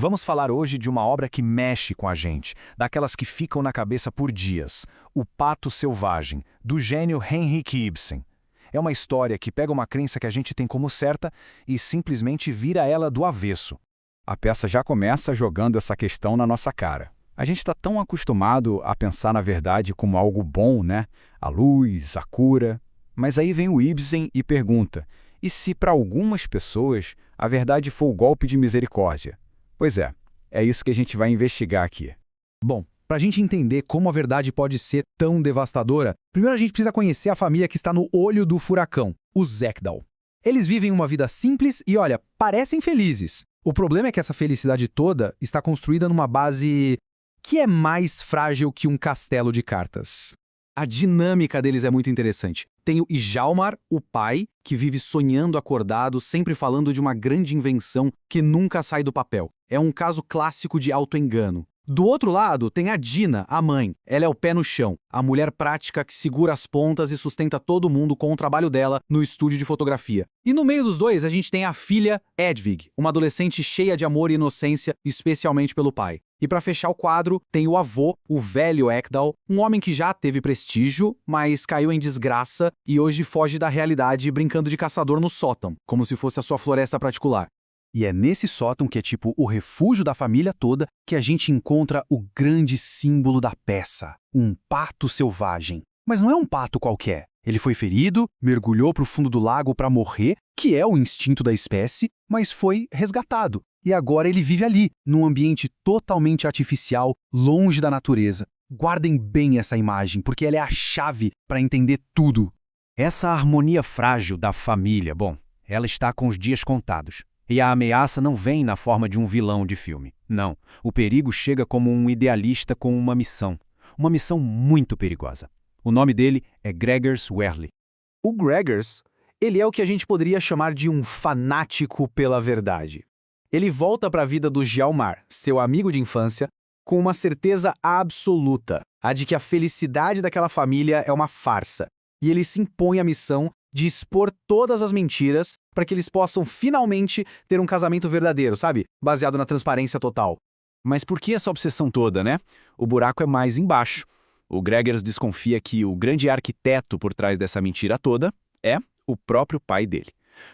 Vamos falar hoje de uma obra que mexe com a gente, daquelas que ficam na cabeça por dias. O Pato Selvagem, do gênio Henrik Ibsen. É uma história que pega uma crença que a gente tem como certa e simplesmente vira ela do avesso. A peça já começa jogando essa questão na nossa cara. A gente está tão acostumado a pensar na verdade como algo bom, né? A luz, a cura. Mas aí vem o Ibsen e pergunta: e se para algumas pessoas a verdade for o golpe de misericórdia? Pois é isso que a gente vai investigar aqui. Bom, para a gente entender como a verdade pode ser tão devastadora, primeiro a gente precisa conhecer a família que está no olho do furacão, os Ekdahl. Eles vivem uma vida simples e, olha, parecem felizes. O problema é que essa felicidade toda está construída numa base que é mais frágil que um castelo de cartas. A dinâmica deles é muito interessante. Tem o Hjalmar, o pai, que vive sonhando acordado, sempre falando de uma grande invenção que nunca sai do papel. É um caso clássico de autoengano. Do outro lado, tem a Dina, a mãe. Ela é o pé no chão, a mulher prática que segura as pontas e sustenta todo mundo com o trabalho dela no estúdio de fotografia. E no meio dos dois, a gente tem a filha Edvig, uma adolescente cheia de amor e inocência, especialmente pelo pai. E para fechar o quadro, tem o avô, o velho Ekdahl, um homem que já teve prestígio, mas caiu em desgraça e hoje foge da realidade brincando de caçador no sótão, como se fosse a sua floresta particular. E é nesse sótão, que é tipo o refúgio da família toda, que a gente encontra o grande símbolo da peça, um pato selvagem. Mas não é um pato qualquer. Ele foi ferido, mergulhou para o fundo do lago para morrer, que é o instinto da espécie, mas foi resgatado. E agora ele vive ali, num ambiente totalmente artificial, longe da natureza. Guardem bem essa imagem, porque ela é a chave para entender tudo. Essa harmonia frágil da família, bom, ela está com os dias contados. E a ameaça não vem na forma de um vilão de filme. Não, o perigo chega como um idealista com uma missão muito perigosa. O nome dele é Gregers Werle. O Gregers, ele é o que a gente poderia chamar de um fanático pela verdade. Ele volta para a vida do Hjalmar, seu amigo de infância, com uma certeza absoluta, a de que a felicidade daquela família é uma farsa. E ele se impõe a missão de expor todas as mentiras para que eles possam finalmente ter um casamento verdadeiro, sabe? Baseado na transparência total. Mas por que essa obsessão toda, né? O buraco é mais embaixo. O Gregers desconfia que o grande arquiteto por trás dessa mentira toda é o próprio pai dele.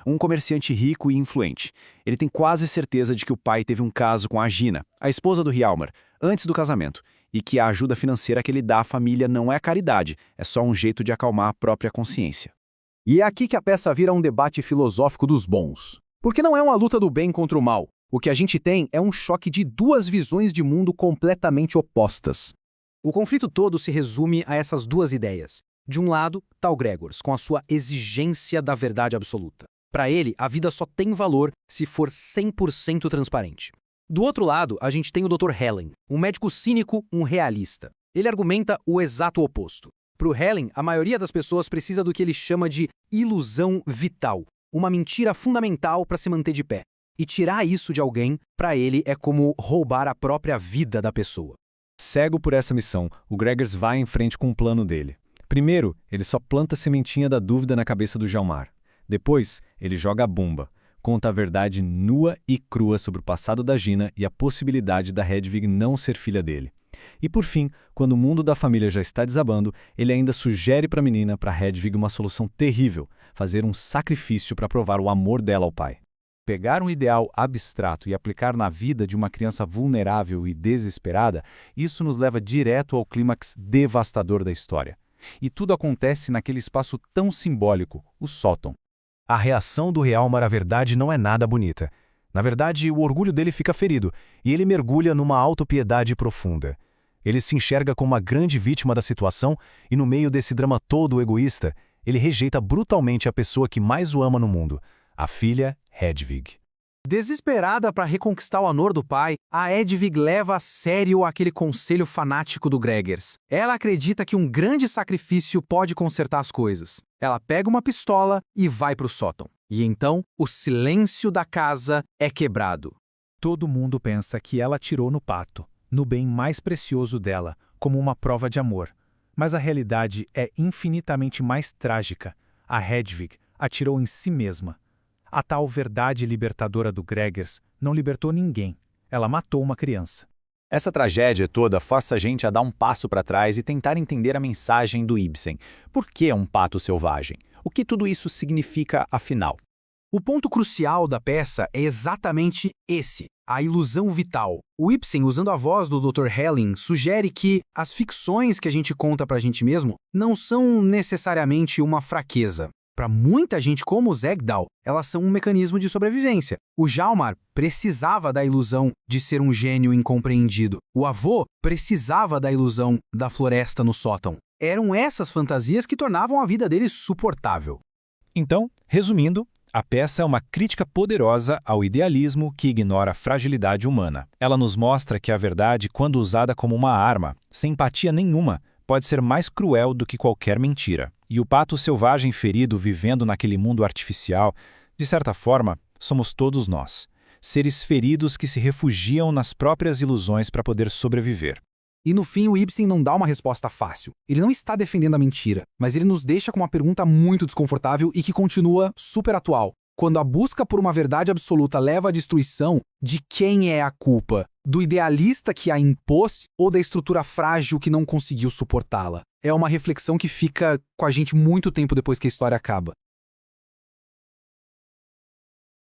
Um comerciante rico e influente. Ele tem quase certeza de que o pai teve um caso com a Gina, a esposa do Hjalmar, antes do casamento, e que a ajuda financeira que ele dá à família não é caridade, é só um jeito de acalmar a própria consciência. E é aqui que a peça vira um debate filosófico dos bons. Porque não é uma luta do bem contra o mal. O que a gente tem é um choque de duas visões de mundo completamente opostas. O conflito todo se resume a essas duas ideias. De um lado, está o Gregers, com a sua exigência da verdade absoluta. Para ele, a vida só tem valor se for 100% transparente. Do outro lado, a gente tem o Dr. Helen, um médico cínico, um realista. Ele argumenta o exato oposto. Para o Helen, a maioria das pessoas precisa do que ele chama de ilusão vital, uma mentira fundamental para se manter de pé. E tirar isso de alguém, para ele, é como roubar a própria vida da pessoa. Cego por essa missão, o Gregers vai em frente com o plano dele. Primeiro, ele só planta a sementinha da dúvida na cabeça do Hjalmar. Depois, ele joga a bomba, conta a verdade nua e crua sobre o passado da Gina e a possibilidade da Hedvig não ser filha dele. E por fim, quando o mundo da família já está desabando, ele ainda sugere para a menina, para Hedvig, uma solução terrível, fazer um sacrifício para provar o amor dela ao pai. Pegar um ideal abstrato e aplicar na vida de uma criança vulnerável e desesperada, isso nos leva direto ao clímax devastador da história. E tudo acontece naquele espaço tão simbólico, o sótão. A reação do Hjalmar à verdade não é nada bonita. Na verdade, o orgulho dele fica ferido, e ele mergulha numa autopiedade profunda. Ele se enxerga como uma grande vítima da situação, e no meio desse drama todo egoísta, ele rejeita brutalmente a pessoa que mais o ama no mundo, a filha Hedvig. Desesperada para reconquistar o honor do pai, a Hedvig leva a sério aquele conselho fanático do Gregers. Ela acredita que um grande sacrifício pode consertar as coisas. Ela pega uma pistola e vai para o sótão. E então, o silêncio da casa é quebrado. Todo mundo pensa que ela atirou no pato, no bem mais precioso dela, como uma prova de amor. Mas a realidade é infinitamente mais trágica. A Hedvig atirou em si mesma. A tal verdade libertadora do Gregers não libertou ninguém. Ela matou uma criança. Essa tragédia toda força a gente a dar um passo para trás e tentar entender a mensagem do Ibsen. Por que é um pato selvagem? O que tudo isso significa, afinal? O ponto crucial da peça é exatamente esse, a ilusão vital. O Ibsen, usando a voz do Dr. Helling, sugere que as ficções que a gente conta pra gente mesmo não são necessariamente uma fraqueza. Para muita gente como o Zegdahl, elas são um mecanismo de sobrevivência. O Hjalmar precisava da ilusão de ser um gênio incompreendido. O avô precisava da ilusão da floresta no sótão. Eram essas fantasias que tornavam a vida dele suportável. Então, resumindo, a peça é uma crítica poderosa ao idealismo que ignora a fragilidade humana. Ela nos mostra que a verdade, quando usada como uma arma, sem empatia nenhuma, pode ser mais cruel do que qualquer mentira. E o pato selvagem ferido vivendo naquele mundo artificial, de certa forma, somos todos nós. Seres feridos que se refugiam nas próprias ilusões para poder sobreviver. E no fim, o Ibsen não dá uma resposta fácil. Ele não está defendendo a mentira, mas ele nos deixa com uma pergunta muito desconfortável e que continua super atual. Quando a busca por uma verdade absoluta leva à destruição, de quem é a culpa? Do idealista que a impôs ou da estrutura frágil que não conseguiu suportá-la? É uma reflexão que fica com a gente muito tempo depois que a história acaba.